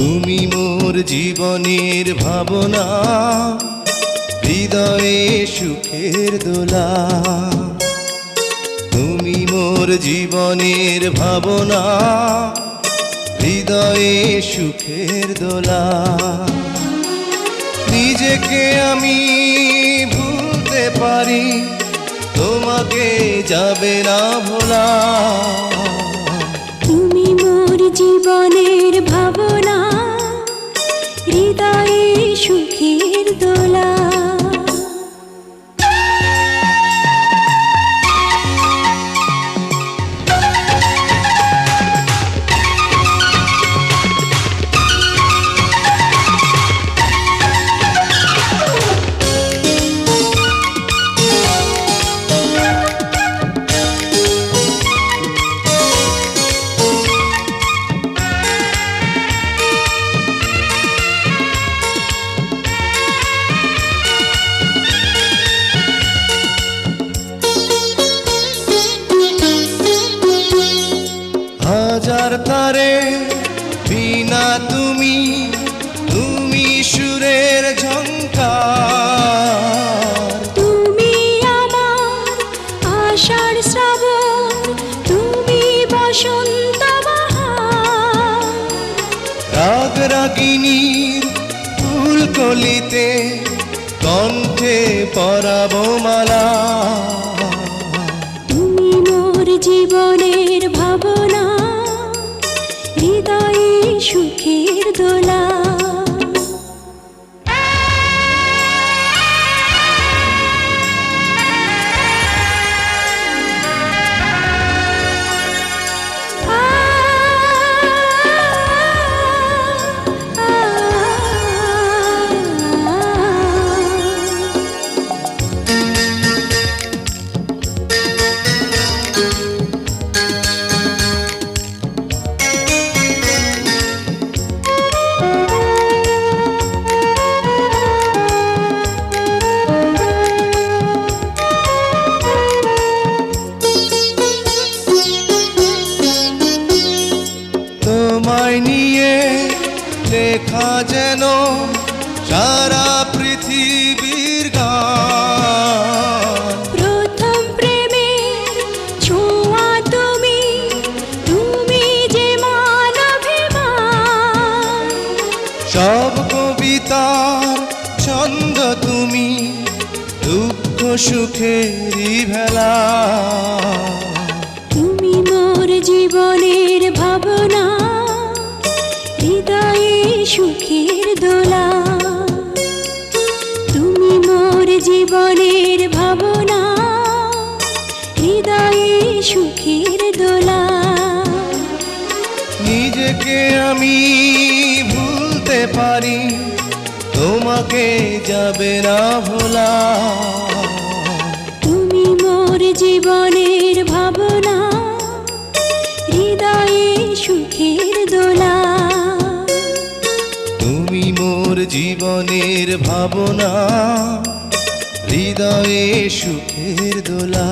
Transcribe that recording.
তুমি মোর জীবনের ভাবনা, হৃদয়ে সুখের দোলা। তুমি মোর জীবনের ভাবনা, হৃদয়ে সুখের দোলা। নিজেকে আমি ভুলতে পারি, তোমাকে যাবে না ভোলা। তুমি মোর জীবনের ভাবনা, হৃদয়ে সুখের দোলা। হাজার তারে বিনা তুমি, তুমি সুরের ঝংকার। তুমি আমার আষাঢ় শ্রাবণ, তুমি বসন্ত বাহার। রাগ রাগিনীর ফুলকলিতে কণ্ঠে পরাবো মালা। তুমি মোর জীবনের ভাবনা, হৃদয়ে সুখের দোলা। তোমায় নিয়ে লেখা যেন সারা পৃথিবীর গান। প্রথম প্রেমের ছোঁয়া তুমি, তুমি যে মানবিমান। সব কবিতার ছন্দ তুমি, দুঃখ সুখেরই ভেলা। তুমি মোর জীবনের ভাবনা, হৃদয়ে সুখের দোলা। তুমি মোর জীবনের ভাবনা, হৃদয়ে সুখের দোলা। নিজেকে আমি ভুলতে পারি, তোমাকে যাবে না ভোলা। তুমি মোর জীবনের ভাবনা, হৃদয়ে সুখের দোলা। তুমি মোর জীবনের ভাবনা, হৃদয়ে সুখের দোলা।